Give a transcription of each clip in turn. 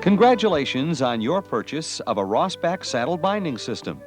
Congratulations on your purchase of a Rosback saddle binding system.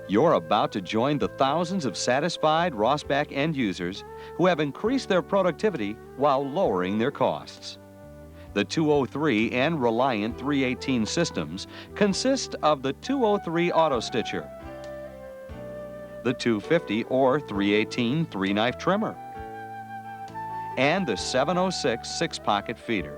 You're about to join the thousands of satisfied Rosback end users who have increased their productivity while lowering their costs. The 203 and Reliant 318 systems consist of the 203 Auto Stitcher, the 250 or 318 three-knife trimmer, and the 706 six-pocket feeder.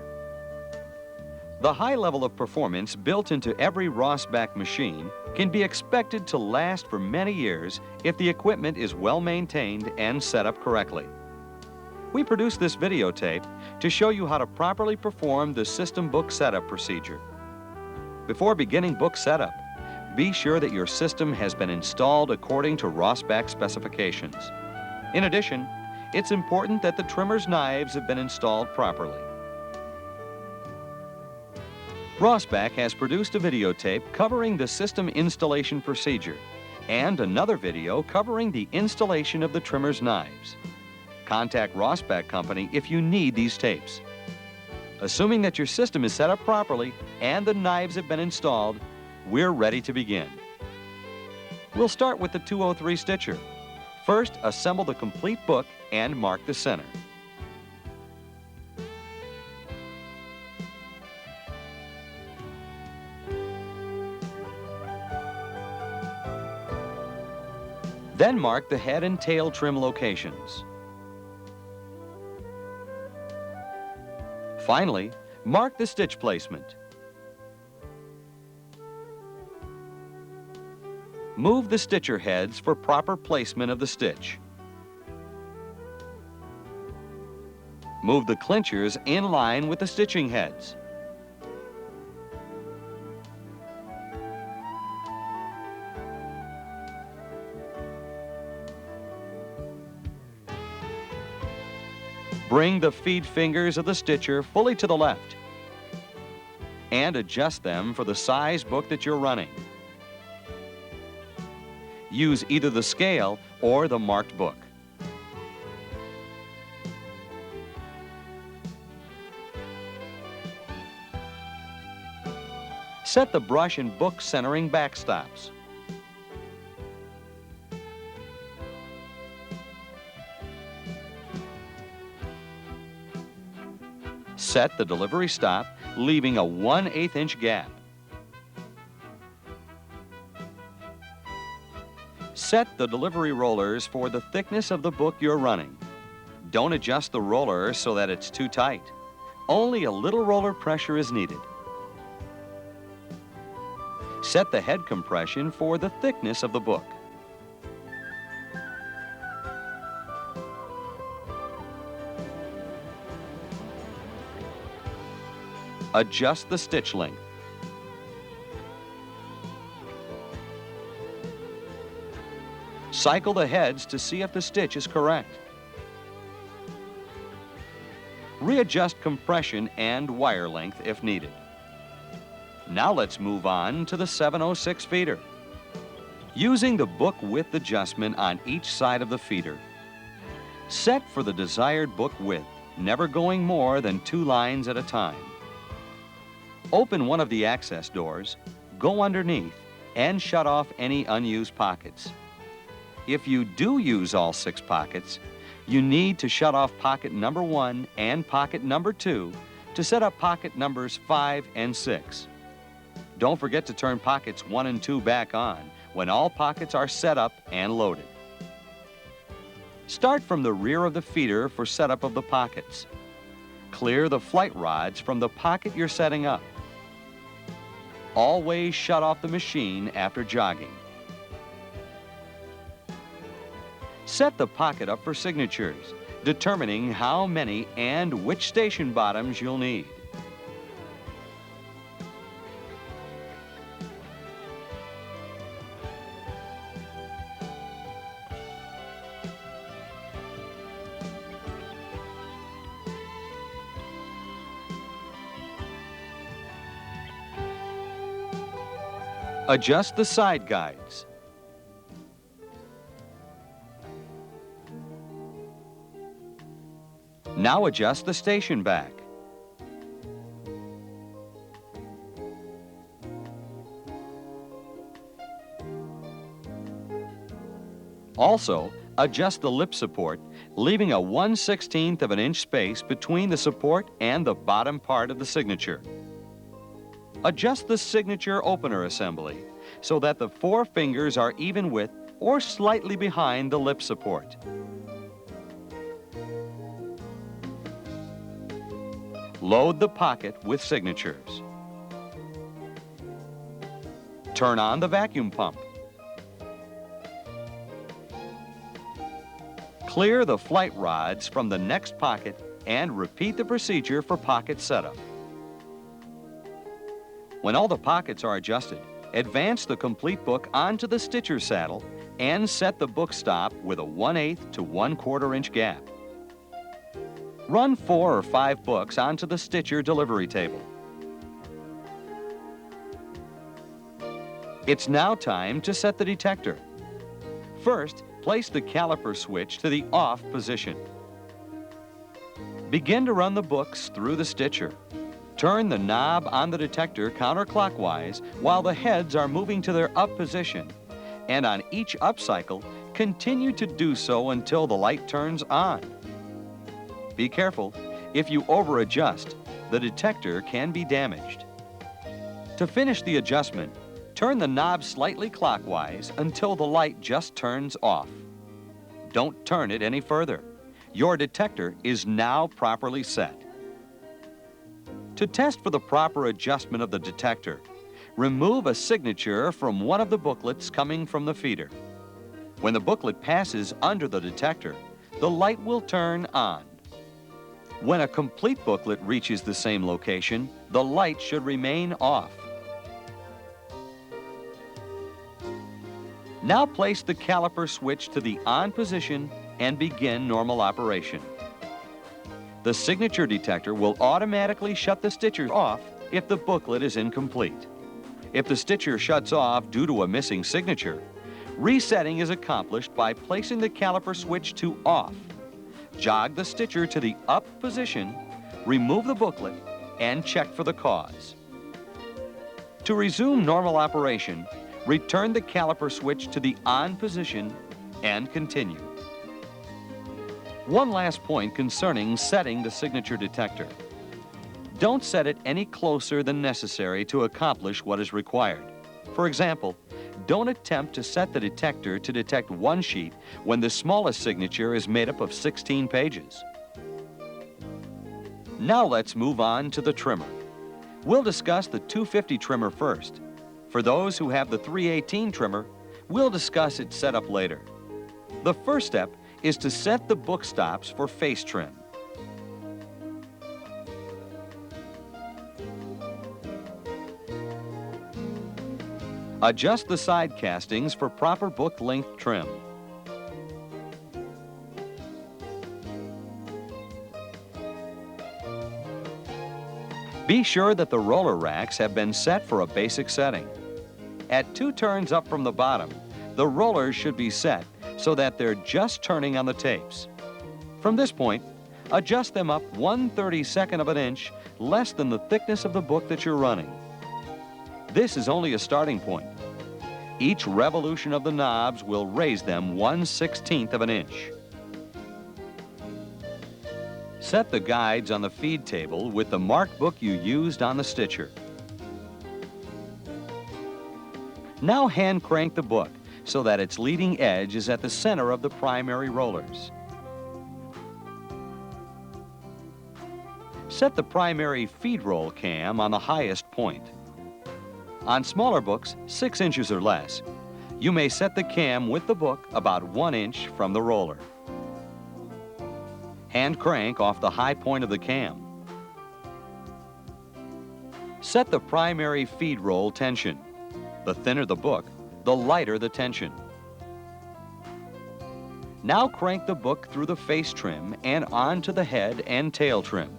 The high level of performance built into every Rosback machine can be expected to last for many years if the equipment is well maintained and set up correctly. We produced this videotape to show you how to properly perform the system book setup procedure. Before beginning book setup, be sure that your system has been installed according to Rosback specifications. In addition, it's important that the trimmer's knives have been installed properly. Rosback has produced a videotape covering the system installation procedure and another video covering the installation of the trimmer's knives. Contact Rosback Company if you need these tapes. Assuming that your system is set up properly and the knives have been installed, we're ready to begin. We'll start with the 203 stitcher. First, assemble the complete book and mark the center. Then mark the head and tail trim locations. Finally, mark the stitch placement. Move the stitcher heads for proper placement of the stitch. Move the clinchers in line with the stitching heads. Bring the feed fingers of the stitcher fully to the left and adjust them for the size book that you're running. Use either the scale or the marked book. Set the brush and book centering backstops. Set the delivery stop, leaving a 1/8 inch gap. Set the delivery rollers for the thickness of the book you're running. Don't adjust the roller so that it's too tight. Only a little roller pressure is needed. Set the head compression for the thickness of the book. Adjust the stitch length. Cycle the heads to see if the stitch is correct. Readjust compression and wire length if needed. Now let's move on to the 706 feeder. Using the book width adjustment on each side of the feeder, set for the desired book width, never going more than 2 lines at a time. Open one of the access doors, go underneath, and shut off any unused pockets. If you do use all 6 pockets, you need to shut off pocket number 1 and pocket number 2 to set up pocket numbers 5 and 6. Don't forget to turn pockets 1 and 2 back on when all pockets are set up and loaded. Start from the rear of the feeder for setup of the pockets. Clear the flight rods from the pocket you're setting up. Always shut off the machine after jogging. Set the pocket up for signatures, determining how many and which station bottoms you'll need. Adjust the side guides. Now adjust the station back. Also, adjust the lip support, leaving a 1/16 of an inch space between the support and the bottom part of the signature. Adjust the signature opener assembly so that the 4 fingers are even with or slightly behind the lip support. Load the pocket with signatures. Turn on the vacuum pump. Clear the flight rods from the next pocket and repeat the procedure for pocket setup. When all the pockets are adjusted, advance the complete book onto the stitcher saddle and set the book stop with a 1/8 to 1/4 inch gap. Run 4 or 5 books onto the stitcher delivery table. It's now time to set the detector. First, place the caliper switch to the off position. Begin to run the books through the stitcher. Turn the knob on the detector counterclockwise while the heads are moving to their up position, and on each up cycle, continue to do so until the light turns on. Be careful. If you over-adjust, the detector can be damaged. To finish the adjustment, turn the knob slightly clockwise until the light just turns off. Don't turn it any further. Your detector is now properly set. To test for the proper adjustment of the detector, remove a signature from one of the booklets coming from the feeder. When the booklet passes under the detector, the light will turn on. When a complete booklet reaches the same location, the light should remain off. Now place the caliper switch to the on position and begin normal operation. The signature detector will automatically shut the stitcher off if the booklet is incomplete. If the stitcher shuts off due to a missing signature, resetting is accomplished by placing the caliper switch to off. Jog the stitcher to the up position, remove the booklet, and check for the cause. To resume normal operation, return the caliper switch to the on position and continue. One last point concerning setting the signature detector. Don't set it any closer than necessary to accomplish what is required. For example, don't attempt to set the detector to detect one sheet when the smallest signature is made up of 16 pages. Now let's move on to the trimmer. We'll discuss the 250 trimmer first. For those who have the 318 trimmer, we'll discuss its setup later. The first step is to set the book stops for face trim. Adjust the side castings for proper book length trim. Be sure that the roller racks have been set for a basic setting. At 2 turns up from the bottom, the rollers should be set so that they're just turning on the tapes. From this point, adjust them up 1/32 of an inch, less than the thickness of the book that you're running. This is only a starting point. Each revolution of the knobs will raise them 1/16 of an inch. Set the guides on the feed table with the marked book you used on the stitcher. Now hand crank the book so that its leading edge is at the center of the primary rollers. Set the primary feed roll cam on the highest point. On smaller books, 6 inches or less, you may set the cam with the book about 1 inch from the roller. Hand crank off the high point of the cam. Set the primary feed roll tension. The thinner the book, the lighter the tension. Now crank the book through the face trim and onto the head and tail trim,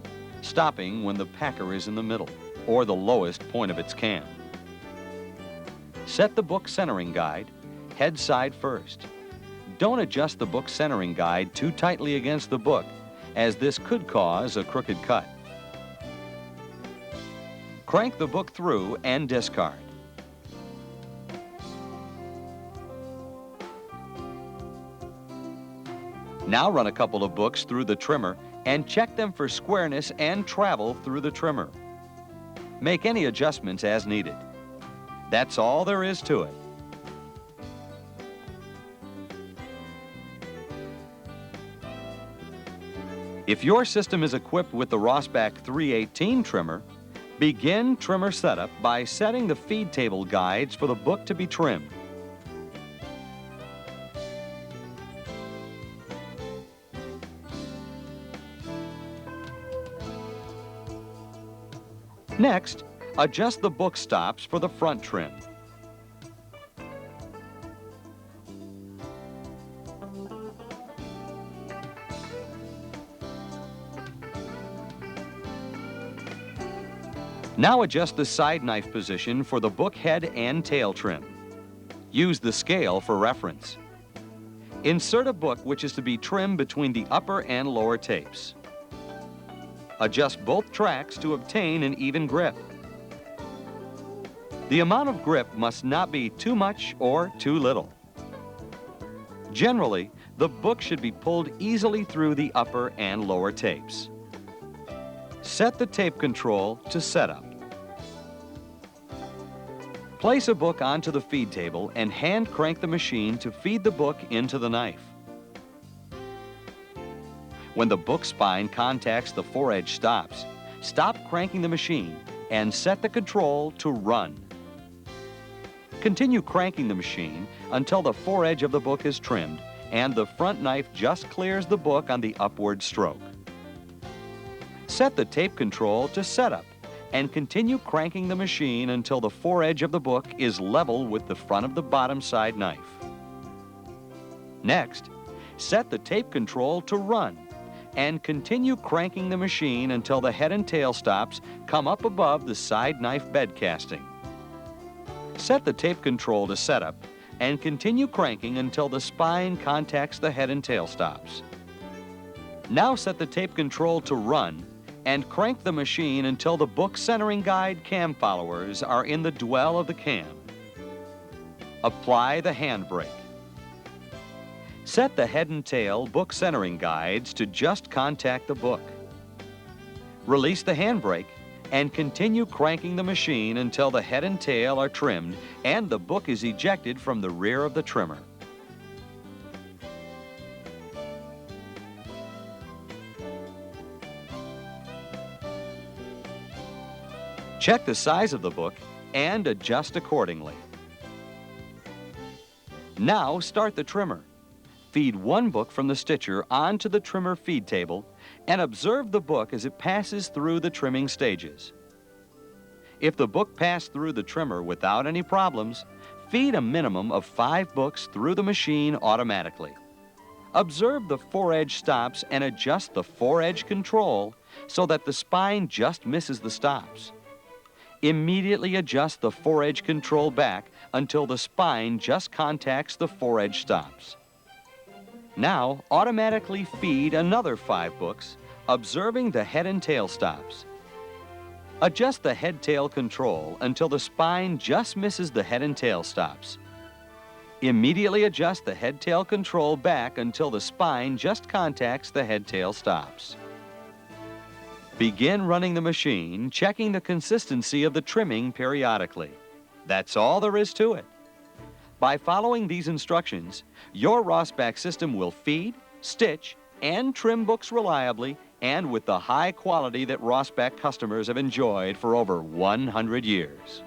stopping when the packer is in the middle or the lowest point of its cam. Set the book centering guide, head side first. Don't adjust the book centering guide too tightly against the book, as this could cause a crooked cut. Crank the book through and discard. Now run a couple of books through the trimmer and check them for squareness and travel through the trimmer. Make any adjustments as needed. That's all there is to it. If your system is equipped with the Rosback 318 trimmer, begin trimmer setup by setting the feed table guides for the book to be trimmed. Next, adjust the book stops for the front trim. Now adjust the side knife position for the book head and tail trim. Use the scale for reference. Insert a book which is to be trimmed between the upper and lower tapes. Adjust both tracks to obtain an even grip. The amount of grip must not be too much or too little. Generally, the book should be pulled easily through the upper and lower tapes. Set the tape control to setup. Place a book onto the feed table and hand crank the machine to feed the book into the knife. When the book spine contacts the foredge stops, stop cranking the machine and set the control to run. Continue cranking the machine until the foredge of the book is trimmed and the front knife just clears the book on the upward stroke. Set the tape control to setup and continue cranking the machine until the foredge of the book is level with the front of the bottom side knife. Next, set the tape control to run and continue cranking the machine until the head and tail stops come up above the side knife bed casting. Set the tape control to setup and continue cranking until the spine contacts the head and tail stops. Now set the tape control to run and crank the machine until the book centering guide cam followers are in the dwell of the cam. Apply the handbrake. Set the head and tail book centering guides to just contact the book. Release the handbrake and continue cranking the machine until the head and tail are trimmed and the book is ejected from the rear of the trimmer. Check the size of the book and adjust accordingly. Now start the trimmer. Feed one book from the stitcher onto the trimmer feed table and observe the book as it passes through the trimming stages. If the book passed through the trimmer without any problems, feed a minimum of 5 books through the machine automatically. Observe the foredge stops and adjust the foredge control so that the spine just misses the stops. Immediately adjust the foredge control back until the spine just contacts the foredge stops. Now, automatically feed another 5 books, observing the head and tail stops. Adjust the head-tail control until the spine just misses the head and tail stops. Immediately adjust the head-tail control back until the spine just contacts the head-tail stops. Begin running the machine, checking the consistency of the trimming periodically. That's all there is to it. By following these instructions, your Rosback system will feed, stitch, and trim books reliably and with the high quality that Rosback customers have enjoyed for over 100 years.